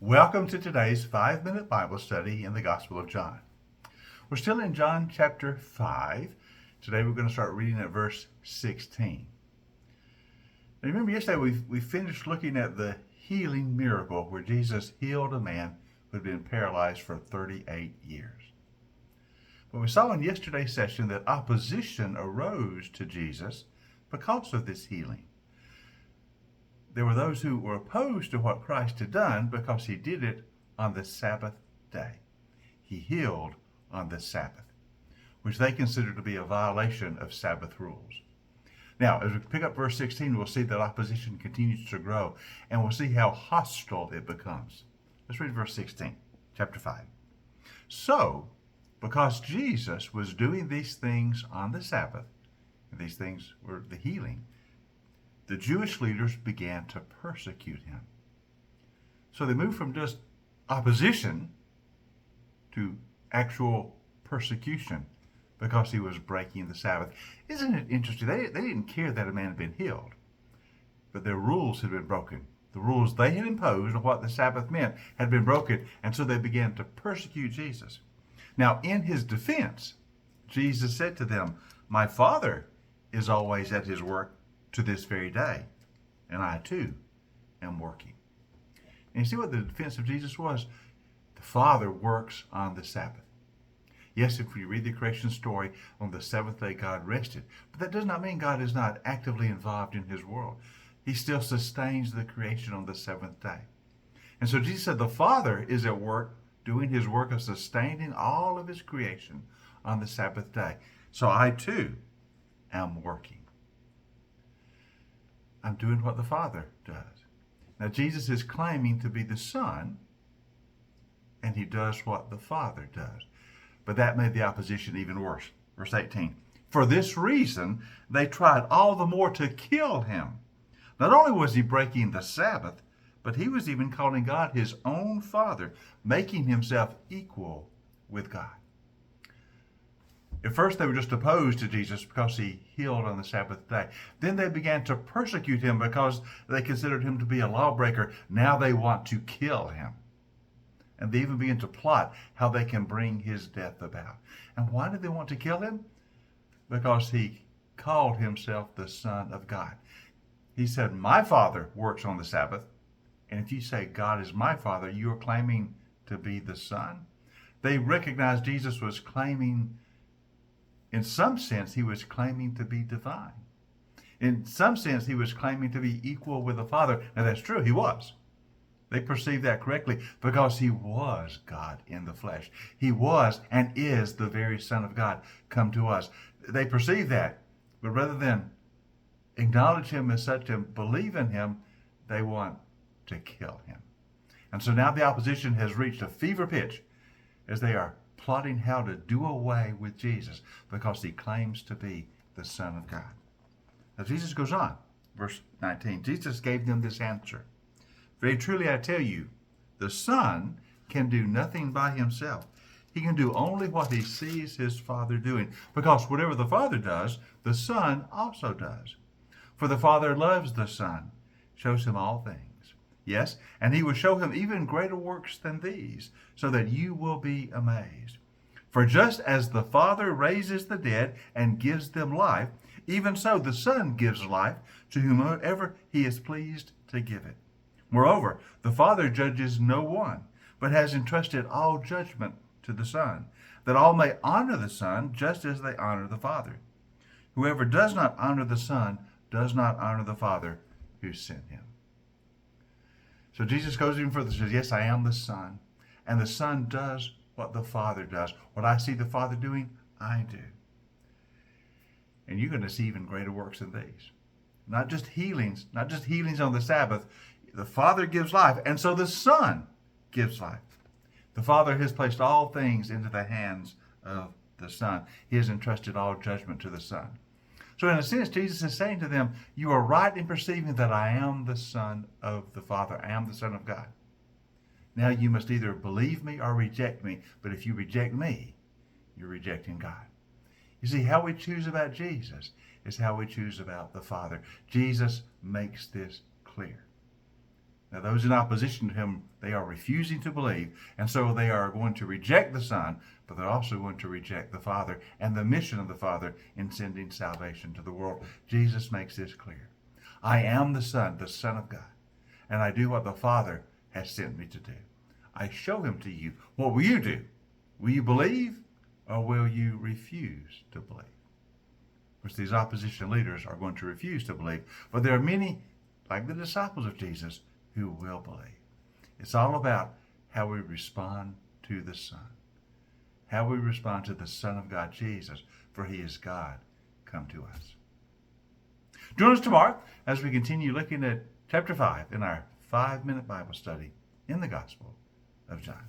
Welcome to today's 5-minute Bible study in the Gospel of John. We're still in John chapter 5. Today we're going to start reading at verse 16. Now remember yesterday we finished looking at the healing miracle where Jesus healed a man who had been paralyzed for 38 years. But we saw in yesterday's session that opposition arose to Jesus because of this healing. There were those who were opposed to what Christ had done because he did it on the Sabbath day. He healed on the Sabbath, which they considered to be a violation of Sabbath rules. Now, as we pick up verse 16, we'll see that opposition continues to grow, and we'll see how hostile it becomes. Let's read verse 16, chapter 5. So, because Jesus was doing these things on the Sabbath, and these things were the healing, the Jewish leaders began to persecute him. So they moved from just opposition to actual persecution because he was breaking the Sabbath. Isn't it interesting? They didn't care that a man had been healed, but their rules had been broken. The rules they had imposed on what the Sabbath meant had been broken, and so they began to persecute Jesus. Now, in his defense, Jesus said to them, "My Father is always at his work to this very day, and I too am working." And you see what the defense of Jesus was? The Father works on the Sabbath. Yes, if we read the creation story, on the seventh day God rested, but that does not mean God is not actively involved in his world. He still sustains the creation on the seventh day. And so Jesus said the Father is at work doing his work of sustaining all of his creation on the Sabbath day. So I too am working. I'm doing what the Father does. Now, Jesus is claiming to be the Son, and he does what the Father does. But that made the opposition even worse. Verse 18. For this reason, they tried all the more to kill him. Not only was he breaking the Sabbath, but he was even calling God his own Father, making himself equal with God. At first, they were just opposed to Jesus because he healed on the Sabbath day. Then they began to persecute him because they considered him to be a lawbreaker. Now they want to kill him. And they even begin to plot how they can bring his death about. And why did they want to kill him? Because he called himself the Son of God. He said, "My Father works on the Sabbath." And if you say God is my Father, you are claiming to be the Son. They recognized Jesus was claiming, in some sense, he was claiming to be divine. In some sense, he was claiming to be equal with the Father. Now, that's true, he was. They perceived that correctly because he was God in the flesh. He was and is the very Son of God come to us. They perceived that, but rather than acknowledge him as such and believe in him, they want to kill him. And so now the opposition has reached a fever pitch as they are plotting how to do away with Jesus because he claims to be the Son of God. Now Jesus goes on, verse 19. Jesus gave them this answer. "Very truly I tell you, the Son can do nothing by himself. He can do only what he sees his Father doing, because whatever the Father does, the Son also does. For the Father loves the Son, shows him all things. Yes, and he will show him even greater works than these, so that you will be amazed. For just as the Father raises the dead and gives them life, even so the Son gives life to whomever he is pleased to give it. Moreover, the Father judges no one, but has entrusted all judgment to the Son, that all may honor the Son just as they honor the Father. Whoever does not honor the Son does not honor the Father who sent him." So Jesus goes even further and says, yes, I am the Son, and the Son does what the Father does. What I see the Father doing, I do. And you're going to see even greater works than these. Not just healings on the Sabbath. The Father gives life, and so the Son gives life. The Father has placed all things into the hands of the Son. He has entrusted all judgment to the Son. So in a sense, Jesus is saying to them, you are right in perceiving that I am the Son of the Father. I am the Son of God. Now you must either believe me or reject me. But if you reject me, you're rejecting God. You see, how we choose about Jesus is how we choose about the Father. Jesus makes this clear. Now, those in opposition to him, they are refusing to believe, and so they are going to reject the Son, but they're also going to reject the Father and the mission of the Father in sending salvation to the world. Jesus makes this clear. I am the Son of God, and I do what the Father has sent me to do. I show him to you. What will you do? Will you believe, or will you refuse to believe? Of course, these opposition leaders are going to refuse to believe, but there are many, like the disciples of Jesus, who will believe. It's all about how we respond to the Son, how we respond to the Son of God, Jesus, for he is God come to us. Join us tomorrow as we continue looking at chapter 5 in our 5-minute Bible study in the Gospel of John.